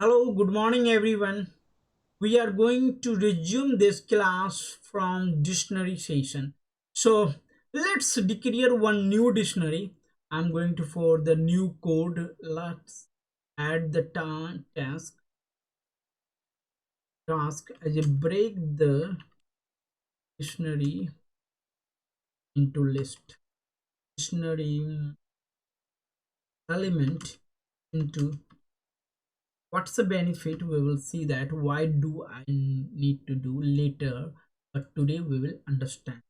Hello, good morning everyone. We are going to resume this class from dictionary session. So let's declare one new dictionary. I'm going to for the new code. Let's add the task as a break the dictionary into list. Dictionary element into what's the benefit. We will see that why do I need to do later, but today we will understand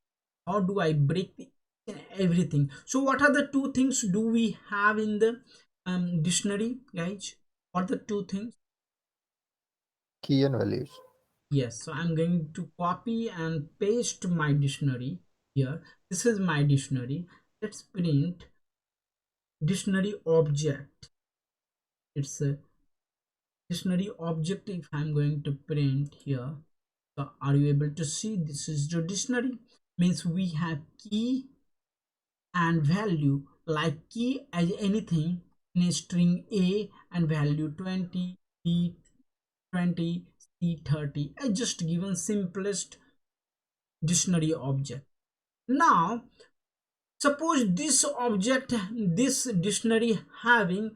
how do I break everything. So what are the two things do we have in the dictionary, guys? What are the two things? Key and values. Yes, so I'm going to copy and paste my dictionary here. This is my dictionary. Let's print dictionary object. It's a dictionary object. If I'm going to print here, so are you able to see this is the dictionary? Means we have key and value, like key as anything in a string A and value 20, B 20, C 30. I just given simplest dictionary object. Now suppose this object, this dictionary having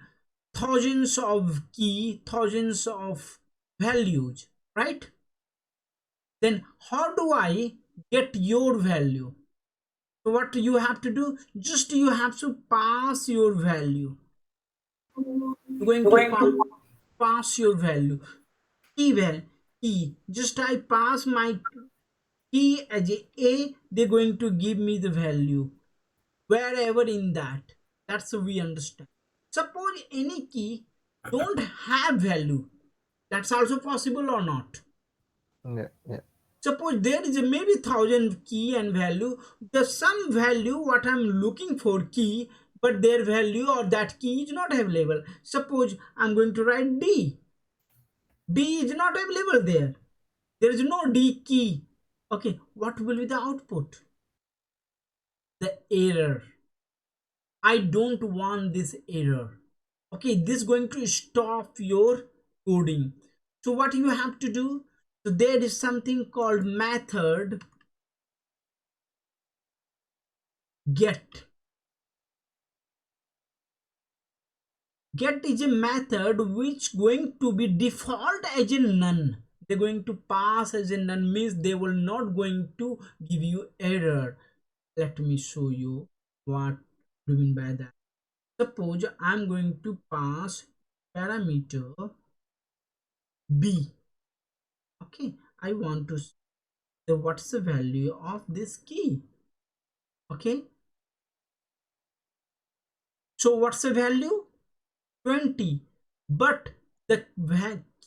thousands of key, thousands of values, right? Then how do I get your value? So what you have to do, just you have to pass your value. You're going to pass your value. Key value, key, just I pass my key as a, they're going to give me the value wherever in that. That's how we understand. Suppose any key don't have value, that's also possible or not? Yeah, yeah. Suppose there is a maybe thousand key and value, the some value what I'm looking for key, but their value or that key is not available. Suppose I'm going to write D is not available there. There is no D key. Okay, what will be the output? The error. I don't want this error. Okay, this is going to stop your coding. So what you have to do? So there is something called method get. Get is a method which going to be default as a none. They're going to pass as a none, means they will not going to give you error. Let me show you what do you mean by that. Suppose I'm going to pass parameter b. Okay, I want to see what's the value of this key. Okay, so what's the value? 20. But the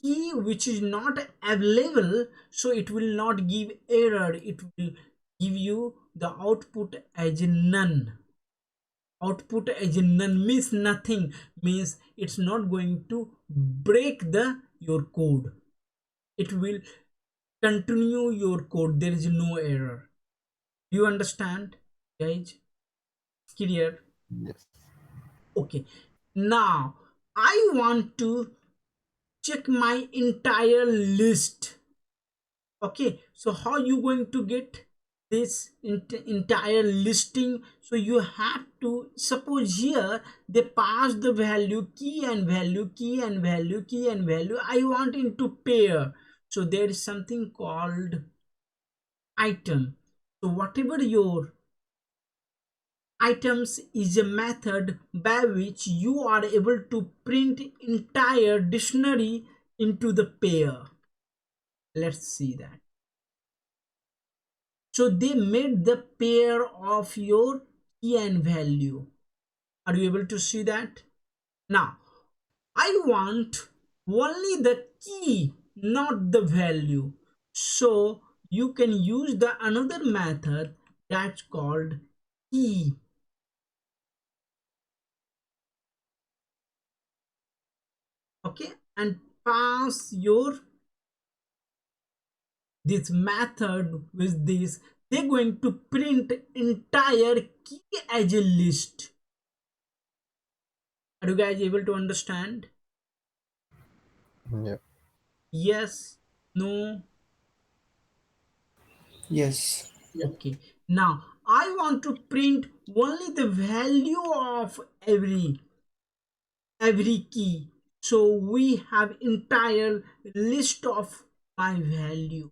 key which is not available, so it will not give error, it will give you the output as a none. Output as a none means nothing, means it's not going to break the your code, it will continue your code, there is no error. Do you understand, guys? Clear? Yes. Okay, now I want to check my entire list. Okay, so how you going to get this entire listing? So you have to suppose here they pass the value key and value, key and value, key and value. I want into pair, so there is something called item. So whatever your items is a method by which you are able to print entire dictionary into the pair. Let's see that. So they made the pair of your key and value. Are you able to see that? Now I want only the key, not the value. So you can use the another method that's called key. Okay, and pass your this method with this, they're going to print entire key as a list. Are you guys able to understand? Yeah. Yes, no. Yes. Okay, now I want to print only the value of every key. So we have entire list of my value.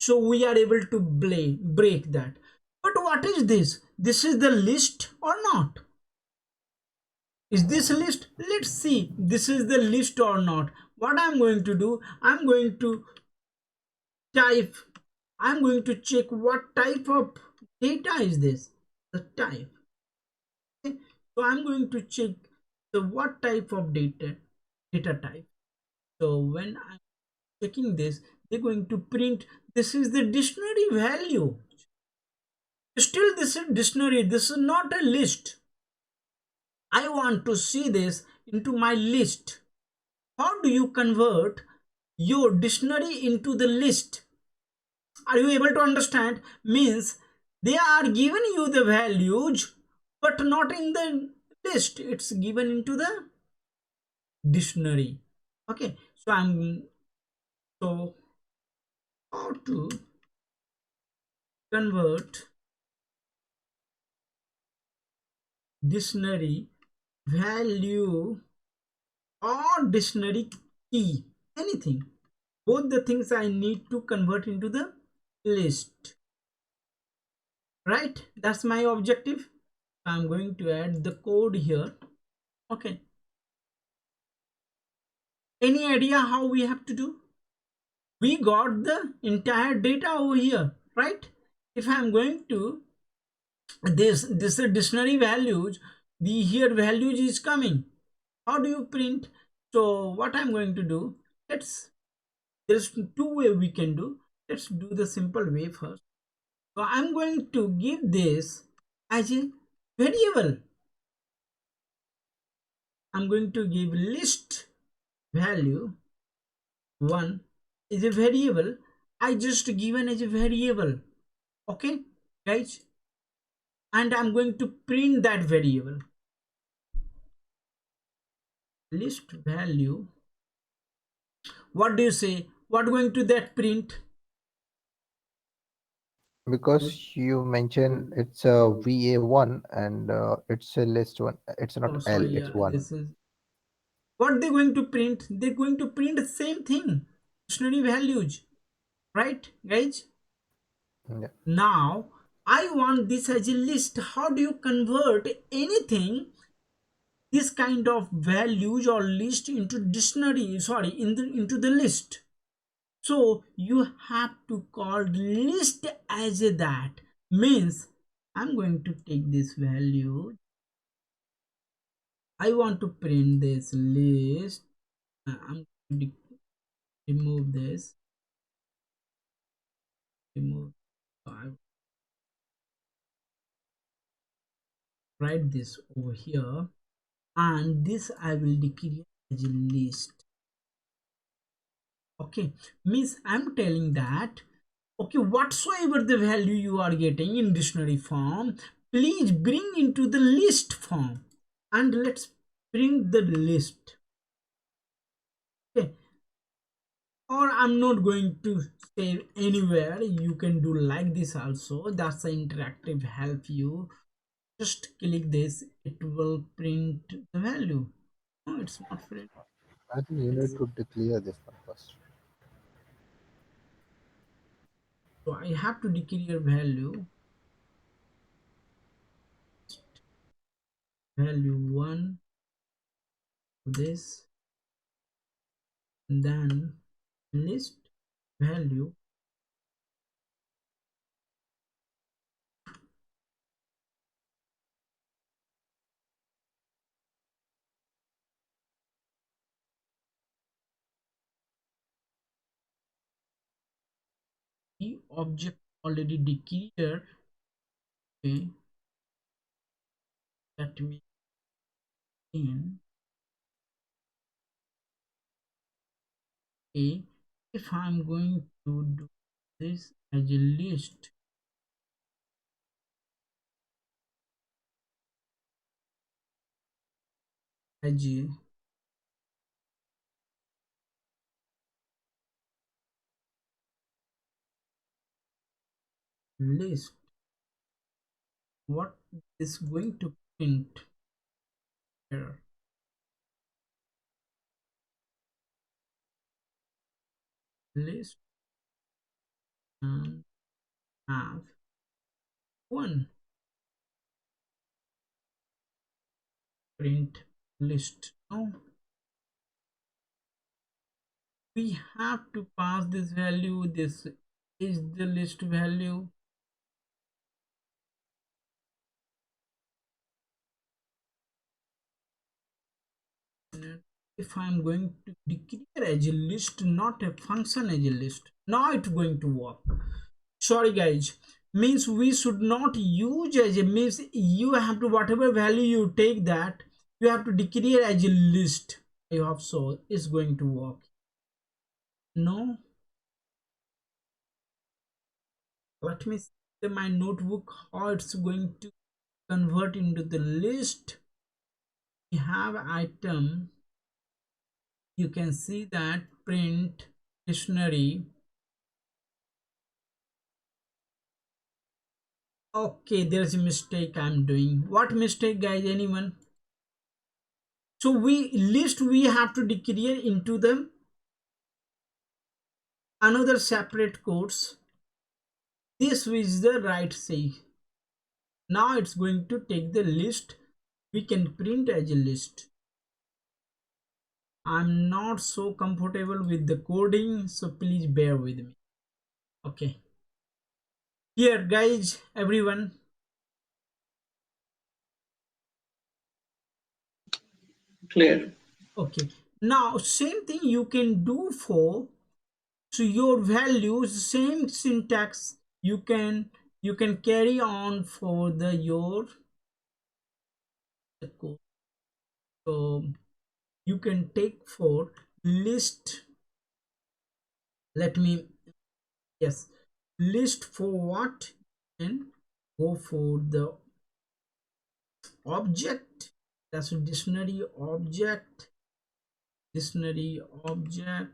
So we are able to break that. But what is this? This is the list or not? Is this a list? Let's see. This is the list or not. What I'm going to do, I'm going to type, I'm going to check what type of data is this. The type. Okay? So I'm going to check the what type of data type. So when I'm checking this, they're going to print this is the dictionary value. Still, this is dictionary. This is not a list. I want to see this into my list. How do you convert your dictionary into the list? Are you able to understand? Means they are giving you the values, but not in the list. It's given into the dictionary. Okay, so I'm so how to convert dictionary value or dictionary key, anything, both the things I need to convert into the list, right? That's my objective. I'm going to add the code here. Okay, any idea how we have to do? We got the entire data over here, right? If I'm going to this is dictionary values, the here values is coming. How do you print? So what I'm going to do, let's, there's two way we can do. Let's do the simple way first. So I'm going to give this as a variable. I'm going to give list value 1 is a variable. I just given as a variable. Okay, guys, and I'm going to print that variable list value. What do you say? What going to that print? Because you mentioned it's a VA1 and it's a list one. It's not Oh, L, sorry. it's Yeah, one. this is what they're going to print. They're going to print the same thing, dictionary values, right, guys? Yeah. Now I want this as a list. How do you convert anything, this kind of values or list, into dictionary? Sorry, into the list. So you have to call list as a that. Means I'm going to take this value. I want to print this list. I'm going to remove this. Remove. I write this over here, and this I will declare as a list. Okay, means I'm telling that, okay, whatsoever the value you are getting in dictionary form, please bring into the list form, and let's print the list. Okay, or I'm not going to save anywhere. You can do like this also. That's the interactive help you. Just click this, it will print the value. No, it's not print. I think you need to declare this one first. So I have to declare value, value 1 to this, and then list value. The object already declared. Okay, that means in a, if I'm going to do this as a list, as a list. What is going to print here? List and have one print list. Now we have to pass this value. This is the list value. If I'm going to declare as a list, not a function as a list, now it's going to work. Sorry guys, means we should not use as a, means you have to, whatever value you take, that you have to declare as a list. I hope so it's going to work. No, let me see my notebook how it's going to convert into the list. We have item, you can see that print dictionary. Okay, there's a mistake I'm doing. What mistake guys, anyone? So we list, we have to declare into them another separate codes. This is the right say. Now it's going to take the list, we can print as a list. I'm not so comfortable with the coding, so please bear with me. Okay, here guys, everyone. Clear. Okay, now same thing you can do for, so your values, same syntax you can carry on for the your the code. So you can take for list, let me, yes, list for what, and go for the object, that's a dictionary object, dictionary object,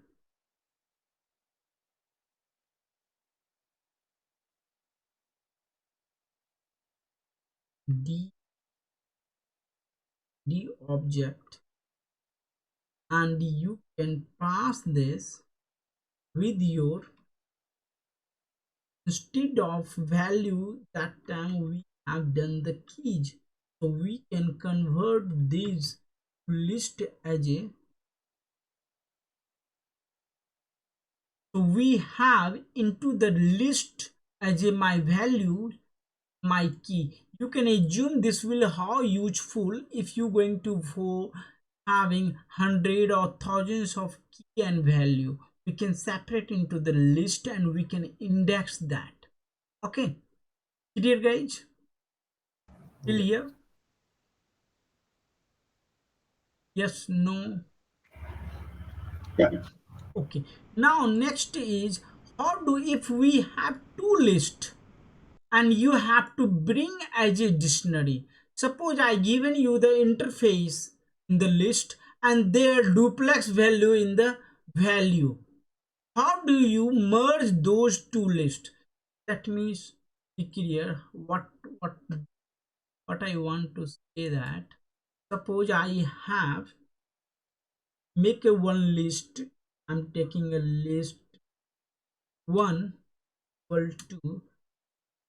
d d object, and you can pass this with your, instead of value, that time we have done the keys, so we can convert these list as a, so we have into the list as a my value, my key. You can assume this will how useful if you going to for having hundred or thousands of key and value, we can separate into the list and we can index that. Okay, clear guys, till Yeah. here? Yes, no? Yeah. Okay, now next is, how do, if we have two lists and you have to bring as a dictionary, suppose I given you the interface in the list and their duplex value in the value, how do you merge those two lists? That means be clear what what I want to say, that suppose I have make a one list, I'm taking a list one equal to,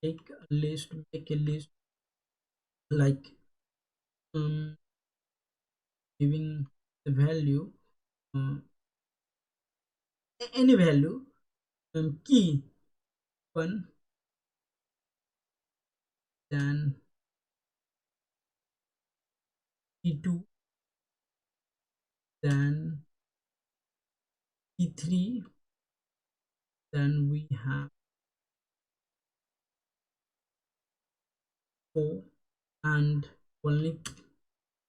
take a list, make a list like giving the value, uh, any value, key one, then key two, then key three, then we have four, and only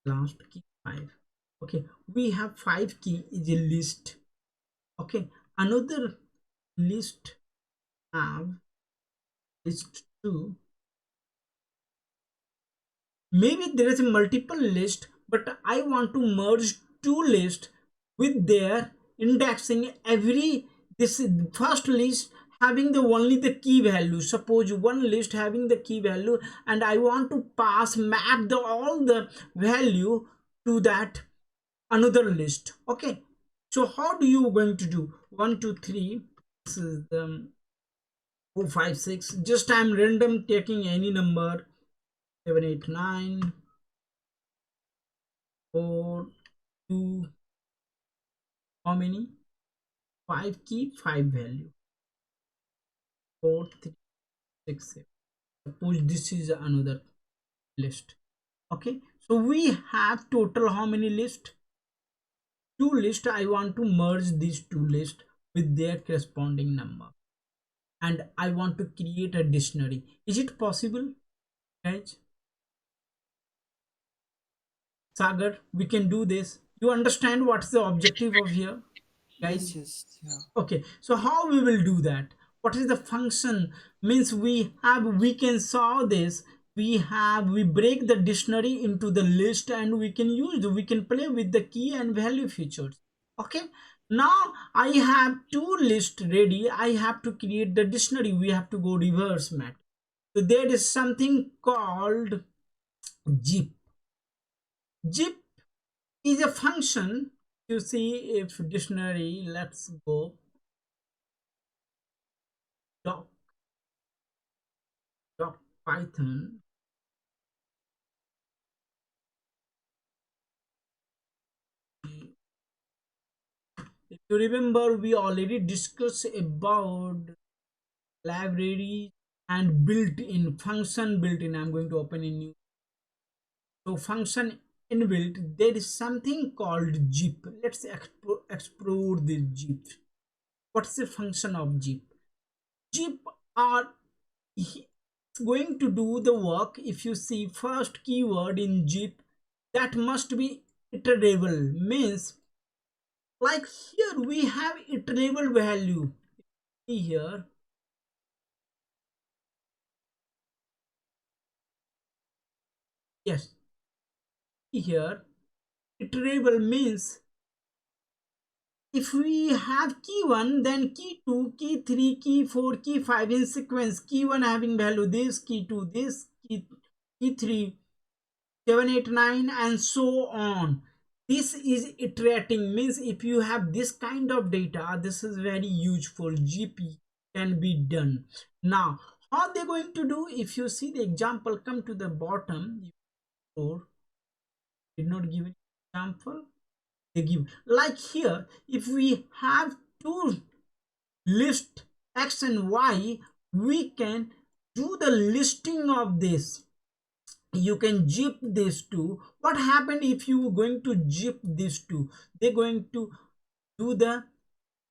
last key five. Okay, we have five key is a list. Okay, another list have list two, maybe there is a multiple list, but I want to merge two lists with their indexing every, this first list having the only the key value. Suppose one list having the key value, and I want to pass map the all the value to that another list. Okay, so how do you going to do? 1 2 3, this is the 4 5 6, just I'm random taking any number. 7 8 9 4 2, how many? 5 key, 5 value. 4 3 6 7. Suppose this is another list. Okay, so we have total how many list? Two list. I want to merge these two lists with their corresponding number, and I want to create a dictionary. Is it possible, guys? Sagar, we can do this. You understand what's the objective of here, guys? Yes, yes, yeah. Okay, so how we will do that? What is the function? Means we can solve this. We break the dictionary into the list, and we can play with the key and value features. Okay, now I have two lists ready. I have to create the dictionary. We have to go reverse, Matt. So there is something called zip. Zip is a function. You see, if dictionary, let's go doc python. If you remember, we already discussed about library and built-in function. Built-in, I'm going to open a new. So function inbuilt, there is something called zip. Let's explore this zip. What's the function of zip? Zip are it's going to do the work. If you see first keyword in zip, that must be iterable. Means like here we have iterable value. See here, yes, here iterable means if we have key 1, then key 2, key 3, key 4, key 5 in sequence. Key 1 having value this, key 2 this, key 3, 7 8 9, and so on. This is iterating. Means if you have this kind of data, this is very useful. GP can be done. Now how they going to do? If you see the example, come to the bottom, or did not give an example, they give like here. If we have two list x and y, we can do the listing of this. You can zip this two. What happened if you going to zip this two? They're going to do the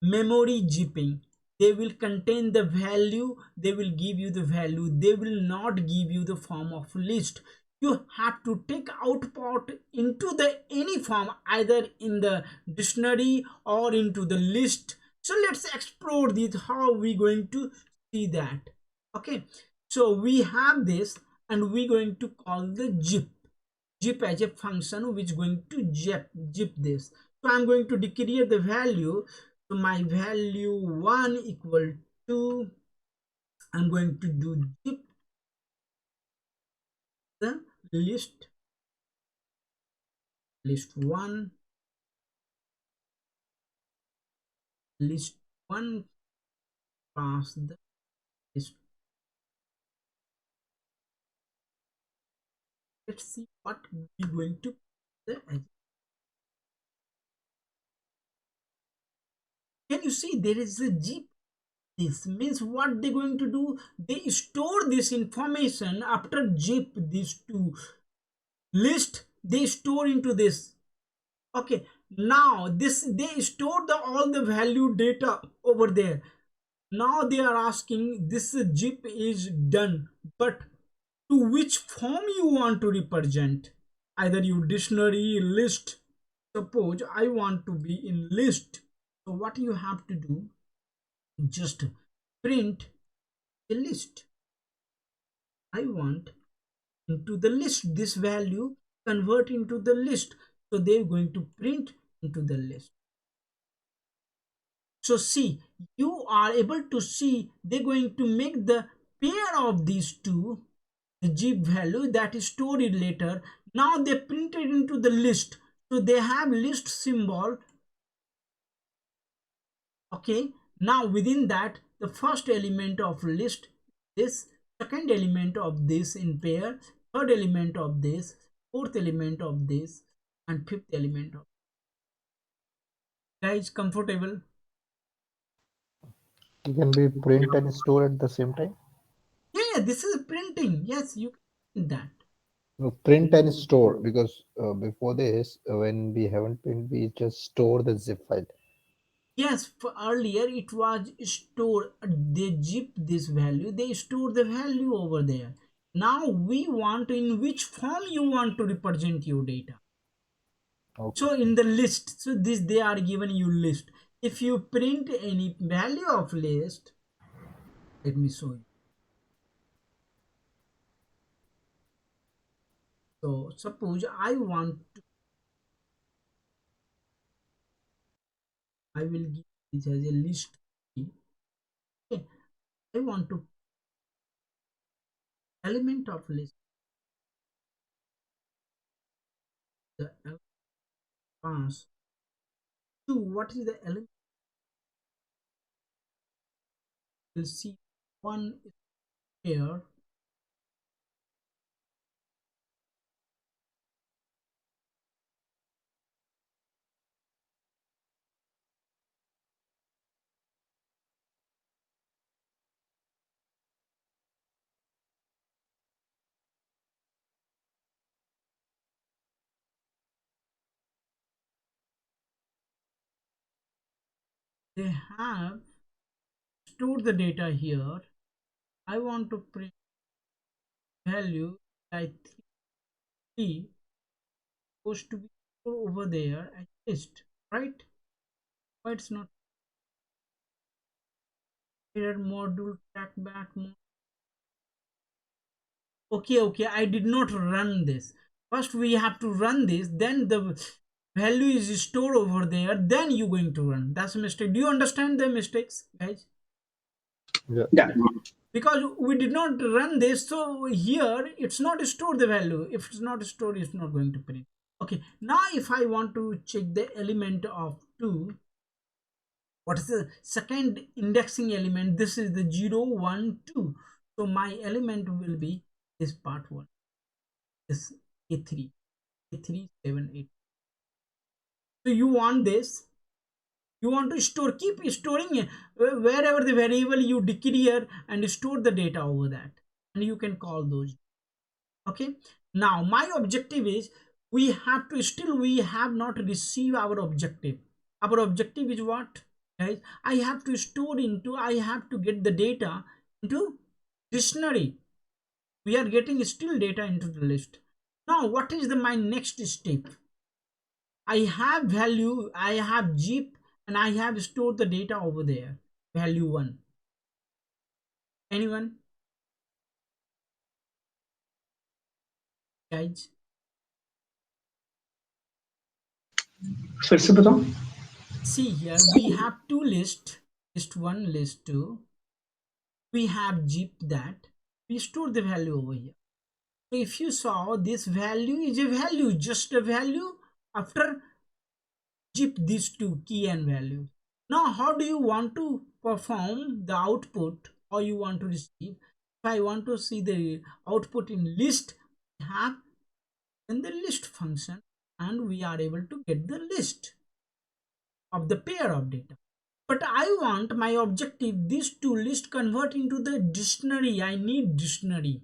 memory zipping. They will contain the value. They will give you the value. They will not give you the form of list. You have to take output into the any form, either in the dictionary or into the list. So let's explore this, how we going to see that. Okay, so we have this, and we going to call the zip as a function which is going to zip this. So I'm going to declare the value. So my value 1 equal to, I'm going to do zip the list 1, list 1 pass the list. Let's see what we going to the. Can you see there is a zip? This means what they're going to do, they store this information after zip these two list, they store into this. Okay, now this they store the all the value data over there. Now they are asking, this zip is done, but to which form you want to represent? Either you dictionary, list. Suppose I want to be in list. So what you have to do, just print a list. I want into the list, this value convert into the list. So they're going to print into the list. So see, you are able to see they're going to make the pair of these two, the zip value that is stored in later. Now they printed into the list. So they have list symbol. Okay, now within that the first element of list, this second element of this in pair, third element of this, fourth element of this, and fifth element of, guys, comfortable? It can be print and store at the same time. Yeah, this is printing. Yes, you can do that. No, print and store, because before this, when we haven't print, we just store the zip file. Yes, for earlier it was stored. They zip this value. They store the value over there. Now we want in which form you want to represent your data. So Okay. in the list, so this they are given you list. If you print any value of list, let me show you. So suppose I want to, I will give this as a list. Okay, I want to element of list, the pass to what is the element. You'll see one is here. They have stored the data here. I want to print value like 3 supposed to be stored over there at list, right? Why it's not here? Module trackback mode. Okay, I did not run this. First we have to run this, then the value is stored over there, then you going to run. That's a mistake. Do you understand the mistakes, guys? Yeah. Yeah. Because we did not run this, so here it's not stored the value. If it's not stored, it's not going to print. Okay, now if I want to check the element of 2, what is the second indexing element? This is the 0 1 2. So my element will be this part 1, this a3, a3 7 8. So you want this, you want to store, keep storing it wherever the variable you declare and store the data over that, and you can call those. Okay, now my objective is, we have to still, we have not received our objective. Our objective is what, guys? I have to store into, I have to get the data into dictionary. We are getting still data into the list. Now what is the my next step? I have value, I have zip, and I have stored the data over there, value 1. Anyone, guys? फिर से बताओ. See here, we have two lists, list 1, list 2. We have zip that, we store the value over here. So if you saw, this value is a value, just a value after zip these two key and value. Now how do you want to perform the output, or you want to receive? If I want to see the output in list, we have in the list function, and we are able to get the list of the pair of data. But I want my objective, these two lists convert into the dictionary. I need dictionary.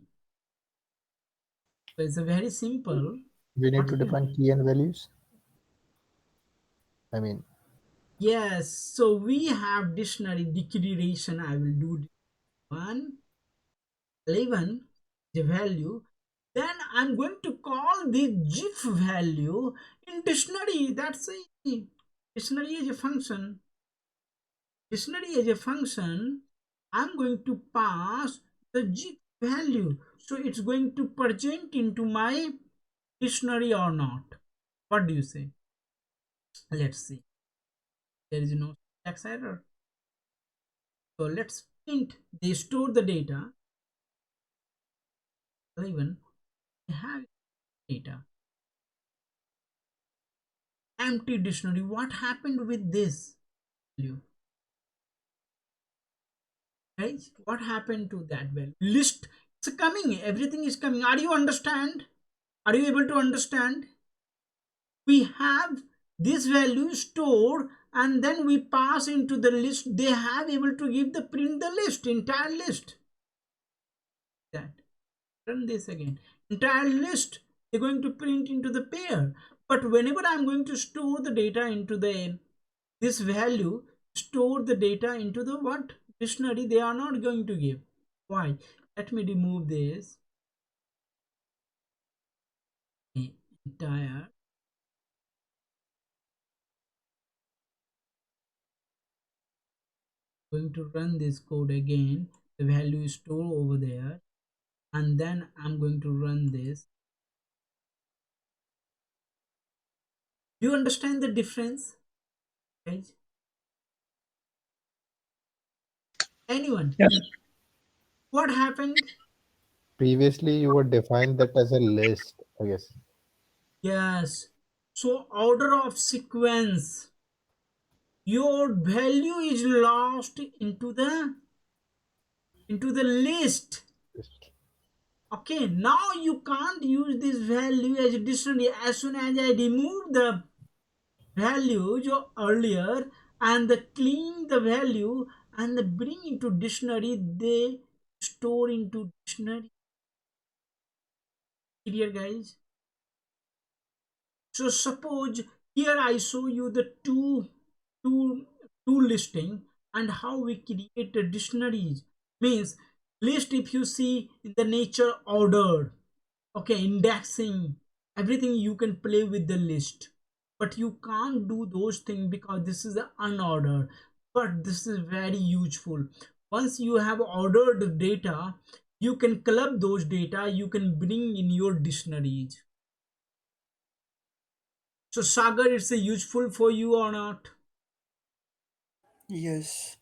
So it's a very simple. We need What to we, define key and values. I mean, yes, so we have dictionary declaration. I will do 1 11 the value. Then I'm going to call the gif value in dictionary. That's it. Dictionary is a function. Dictionary is a function. I'm going to pass the gif value. So it's going to present into my dictionary or not. What do you say? Let's see. There is no syntax error. So let's print. They store the data. 11. They have data. Empty dictionary. What happened with this value? Guys, what happened to that value? List. It's coming. Everything is coming. Are you understand? Are you able to understand? We have this value stored and then we pass into the list. They have able to give the print the list, entire list. That run this again. Entire list. They're going to print into the pair. But whenever I'm going to store the data into the this value, store the data into the what dictionary, they are not going to give. Why? Let me remove this entire. Going to run this code again. The value is stored over there, and then I'm going to run this. Do you understand the difference, guys? Anyone? Yes. What happened? Previously, you would define that as a list, I guess. Yes. So order of sequence. Your value is lost into the list. List. Okay, now you can't use this value as a dictionary. As soon as I remove the values earlier and the clean the value and the bring into dictionary, they store into dictionary. Here, guys. So suppose here I show you the two two listing and how we create a dictionaries. Means list, if you see in the nature ordered, okay, indexing, everything you can play with the list, but you can't do those things because this is unordered. But this is very useful. Once you have ordered data, you can club those data, you can bring in your dictionaries. So Sagar, it's a useful for you or not? Yes.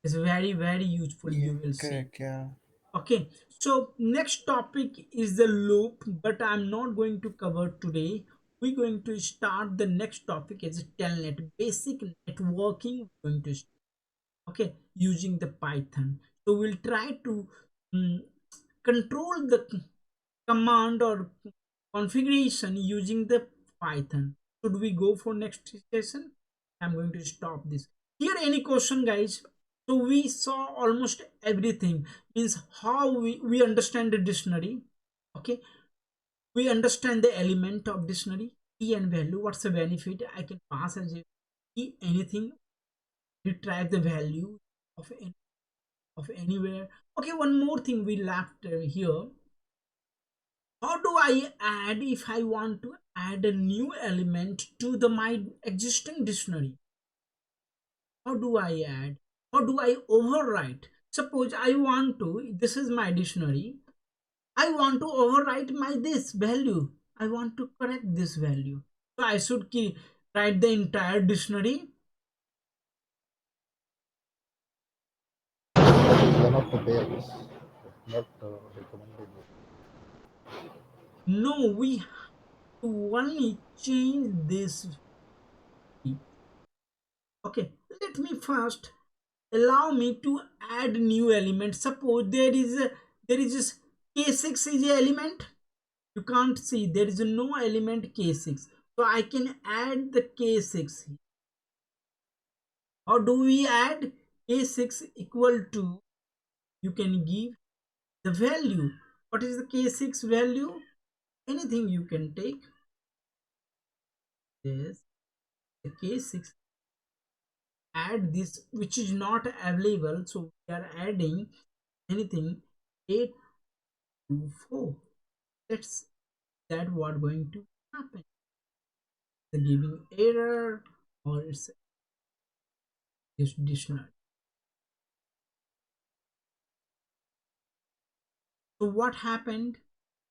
It's very useful, Yeah. you will see. Correct. Yeah. Okay, so next topic is the loop, but I'm not going to cover today. We're going to start the next topic as a telnet, basic networking. We're going to okay, using the Python. So we'll try to mm, control the command or configuration using the Python. Should we go for next session? I'm going to stop this here. Any question, guys? So we saw almost everything. Means how we understand the dictionary. Okay, we understand the element of dictionary, key and value. What's the benefit? I can pass as a key anything, retrieve the value of of anywhere. Okay, one more thing we left here. How do I add if I want to add a new element to the my existing dictionary? How do I add? How do I overwrite? Suppose I want to, this is my dictionary, I want to overwrite my this value. I want to correct this value. So I should write the entire dictionary. That is one of the pairs, not recommended. No, we have to only change this. Okay, let me first allow me to add new element. Suppose there is this k6 is a element. You can't see there is no element k6, so I can add the k6. How do we add? K6 equal to, you can give the value. What is the k6 value? Anything you can take this, the k6, add this which is not available, so we are adding anything 824. That's that what going to happen, the giving error or it's this dictionary. So what happened?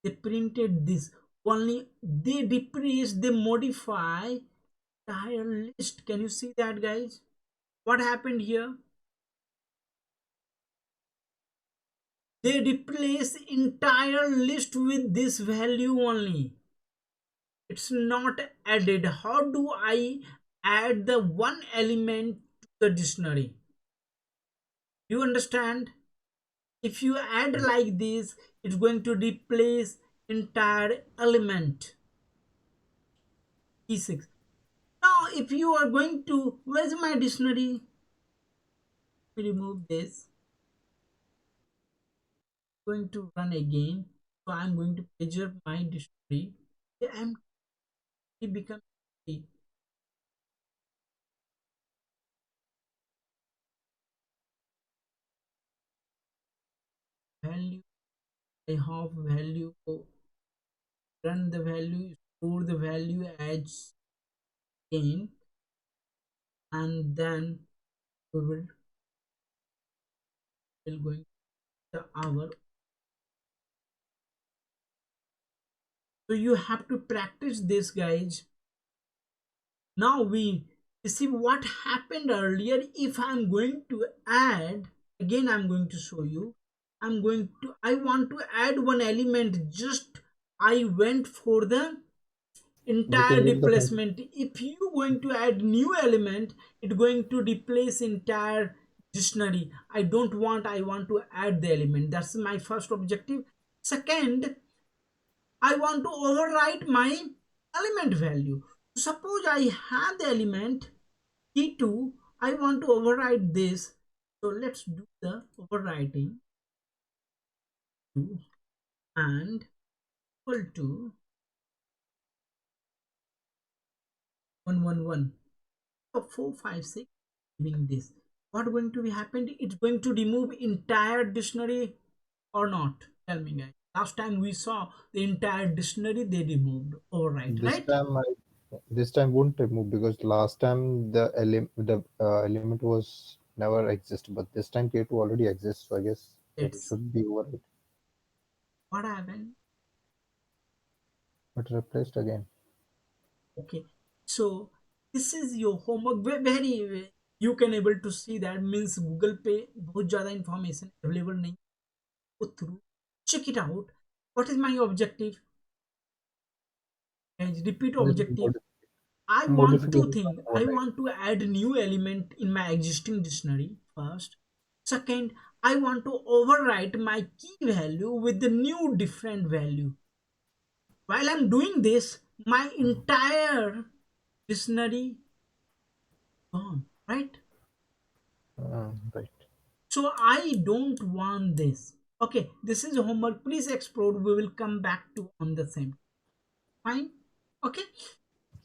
They printed this only, they decrease, they modify entire list. Can you see that, guys? What happened here? they replace entire list with this value only. It's not added. How do I add the one element to the dictionary? You understand? If you add like this, it's going to replace entire element. E6. Now if you are going to, where's my dictionary? Remove this. Going to run again. So I'm going to preserve my dictionary. I'm become value. I have value, run the value, store the value as again, and then we will going to our. So you have to practice this, guys. Now we see what happened earlier. If I'm going to add again, I'm going to show you. I want to add one element. Just I went for the We can entire leave the function. replacement. If you going to add new element, it's going to replace entire dictionary. I want to add the element. That's my first objective. Second, I want to overwrite my element value. Suppose I have the element t2, I want to overwrite this. So let's do the overwriting and equal to 111. So 456 doing this. What going to be happened? It's going to remove entire dictionary or not? Tell me, guys. Last time we saw the entire dictionary they removed. Overwrite, This right? time I this time won't remove because last time the element was never exist, but this time K2 already exists, so I guess it Let's should be over it, what happened. but replaced again. Okay, so this is your homework. Very you can able to see that means Google पे बहुत ज़्यादा information available नहीं. Go through, check it out. What is my objective? And repeat Just objective. I want two modification things. or I right. want to add new element in my existing dictionary first. Second, I want to overwrite my key value with the new different value. While I'm doing this, my entire dictionary gone, right? Right. So I don't want this. Okay, this is homework. Please explore. We will come back to on the same. Fine. Okay.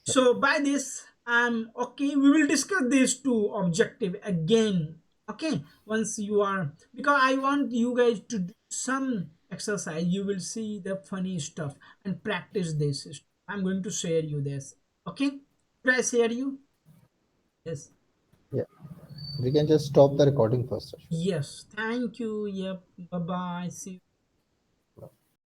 Sure. So by this, okay. We will discuss these two objective again. Okay. Once you are, because I want you guys to do some exercise. You will see the funny stuff and practice this. I'm going to share you this. Okay. Should I share you? Yes. Yeah. We can just stop the recording first, Ashwin. Yes. Thank you. Yep. Bye bye. See you.